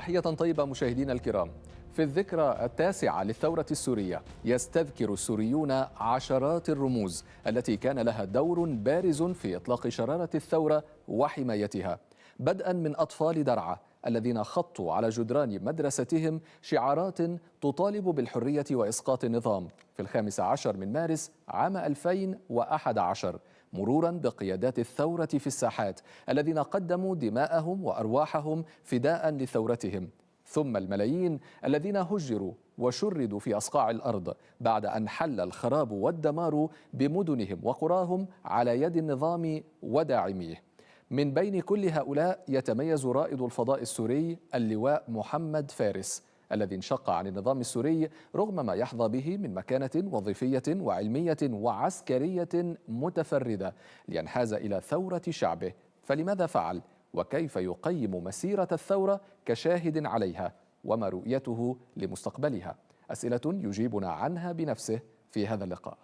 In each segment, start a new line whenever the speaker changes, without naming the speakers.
تحية طيبة مشاهدينا الكرام. في الذكرى التاسعة للثورة السورية يستذكر السوريون عشرات الرموز التي كان لها دور بارز في إطلاق شرارة الثورة وحمايتها، بدءا من أطفال درعا الذين خطوا على جدران مدرستهم شعارات تطالب بالحرية وإسقاط النظام في 15 من مارس عام 2011، مرورا بقيادات الثورة في الساحات الذين قدموا دماءهم وأرواحهم فداء لثورتهم، ثم الملايين الذين هجروا وشردوا في أصقاع الأرض بعد أن حل الخراب والدمار بمدنهم وقراهم على يد النظام وداعميه. من بين كل هؤلاء يتميز رائد الفضاء السوري اللواء محمد فارس الذي انشق عن النظام السوري رغم ما يحظى به من مكانة وظيفية وعلمية وعسكرية متفردة لينحاز إلى ثورة شعبه. فلماذا فعل؟ وكيف يقيم مسيرة الثورة كشاهد عليها؟ وما رؤيته لمستقبلها؟ أسئلة يجيبنا عنها بنفسه في هذا اللقاء.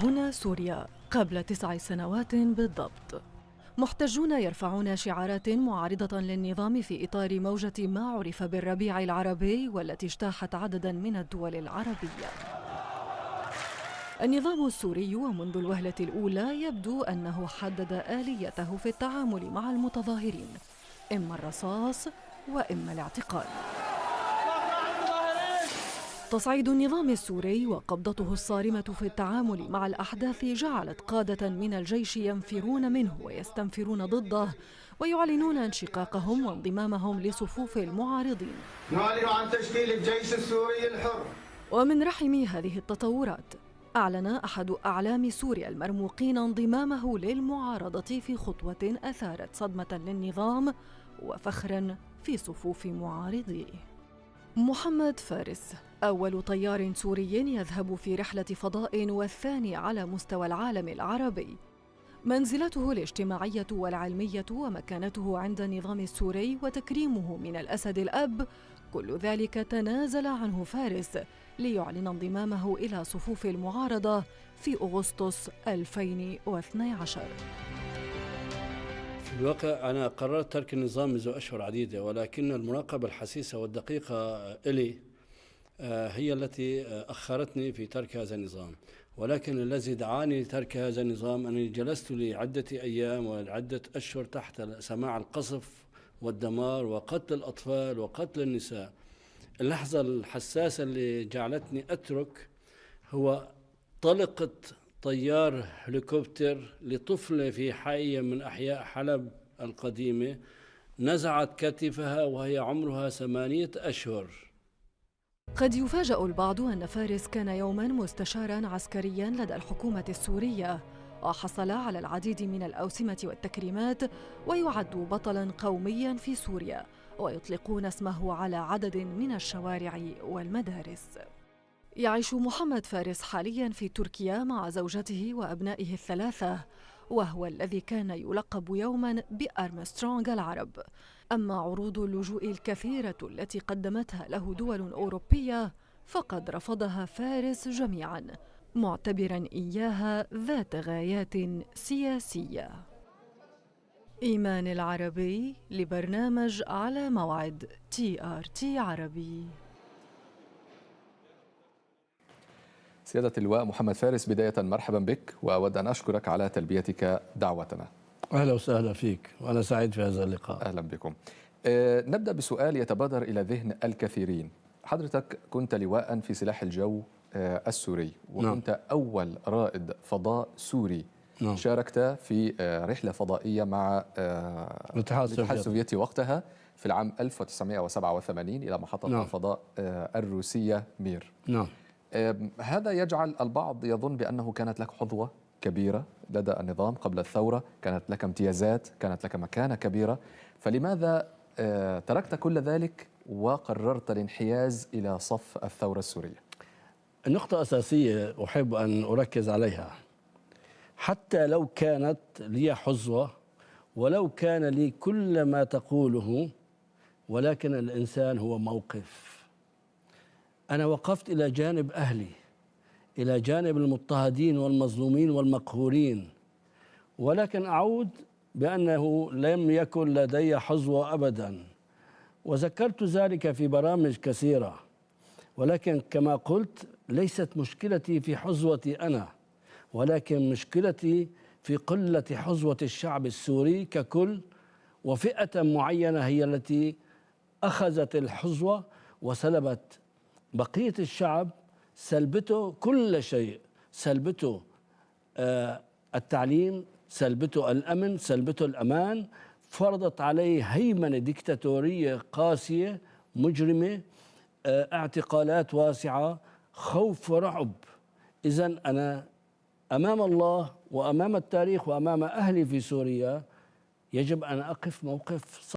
هنا سوريا قبل 9 سنوات بالضبط. محتجون يرفعون شعارات معارضة للنظام في إطار موجة ما عرف بالربيع العربي والتي اجتاحت عددا من الدول العربية. النظام السوري ومنذ الوهلة الأولى يبدو أنه حدد آليته في التعامل مع المتظاهرين، إما الرصاص وإما الاعتقال. تصعيد النظام السوري وقبضته الصارمة في التعامل مع الأحداث جعلت قادة من الجيش ينفرون منه ويستنفرون ضده ويعلنون انشقاقهم وانضمامهم لصفوف المعارضين.
نعلن عن تشكيل الجيش السوري الحر.
ومن رحم هذه التطورات أعلن أحد أعلام سوريا المرموقين انضمامه للمعارضة في خطوة أثارت صدمة للنظام وفخرا في صفوف معارضيه. محمد فارس أول طيار سوري يذهب في رحلة فضاء والثاني على مستوى العالم العربي. منزلته الاجتماعية والعلمية ومكانته عند النظام السوري وتكريمه من الأسد الأب، كل ذلك تنازل عنه فارس ليعلن انضمامه إلى صفوف المعارضة في أغسطس 2012.
في الواقع أنا قررت ترك النظام منذ أشهر عديدة، ولكن المراقبة الحسيسة والدقيقة إلي هي التي أخرتني في ترك هذا النظام. ولكن الذي دعاني لترك هذا النظام أنني جلست لعدة أيام وعدة أشهر تحت سماع القصف والدمار وقتل الأطفال وقتل النساء. اللحظة الحساسة اللي جعلتني أترك هو طلقة طيار هليكوبتر لطفلة في حي من أحياء حلب القديمة نزعت كتفها وهي عمرها 8 أشهر.
قد يفاجأ البعض أن فارس كان يوما مستشارا عسكريا لدى الحكومة السورية، وحصل على العديد من الأوسمة والتكريمات، ويعد بطلا قوميا في سوريا، ويطلقون اسمه على عدد من الشوارع والمدارس. يعيش محمد فارس حاليا في تركيا مع زوجته وأبنائه الثلاثة، وهو الذي كان يلقب يوما بأرمسترونغ العرب. أما عروض اللجوء الكثيرة التي قدمتها له دول أوروبية فقد رفضها فارس جميعا، معتبرا إياها ذات غايات سياسية. إيمان العربي لبرنامج على موعد TRT عربي.
سيادة اللواء محمد فارس، بداية مرحبا بك، وأود أن أشكرك على تلبيتك دعوتنا.
أهلا وسهلا فيك، وأنا سعيد في هذا اللقاء.
أهلا بكم. نبدأ بسؤال يتبادر إلى ذهن الكثيرين. حضرتك كنت لواء في سلاح الجو السوري، وكنت أول رائد فضاء سوري. شاركت في رحلة فضائية مع الاتحاد السوفيتي وقتها في العام 1987 إلى محطة الفضاء الروسية مير. هذا يجعل البعض يظن بأنه كانت لك حظوة كبيرة لدى النظام قبل الثورة، كانت لك امتيازات، كانت لك مكانة كبيرة، فلماذا تركت كل ذلك وقررت الانحياز إلى صف الثورة السورية؟
النقطة أساسية أحب أن أركز عليها، حتى لو كانت لي حظوة ولو كان لي كل ما تقوله، ولكن الإنسان هو موقف. أنا وقفت إلى جانب أهلي، إلى جانب المضطهدين والمظلومين والمقهورين، ولكن أعود بأنه لم يكن لدي حظوة أبدا، وذكرت ذلك في برامج كثيرة. ولكن كما قلت، ليست مشكلتي في حظوتي أنا، ولكن مشكلتي في قلة حظوة الشعب السوري ككل، وفئة معينة هي التي أخذت الحظوة وسلبت بقية الشعب، سلبته كل شيء، سلبته التعليم، سلبته الأمن، سلبته الأمان، فرضت عليه هيمنة ديكتاتورية قاسية مجرمة، اعتقالات واسعة، خوف ورعب. إذن أنا أمام الله وأمام التاريخ وأمام أهلي في سوريا يجب أن أقف موقف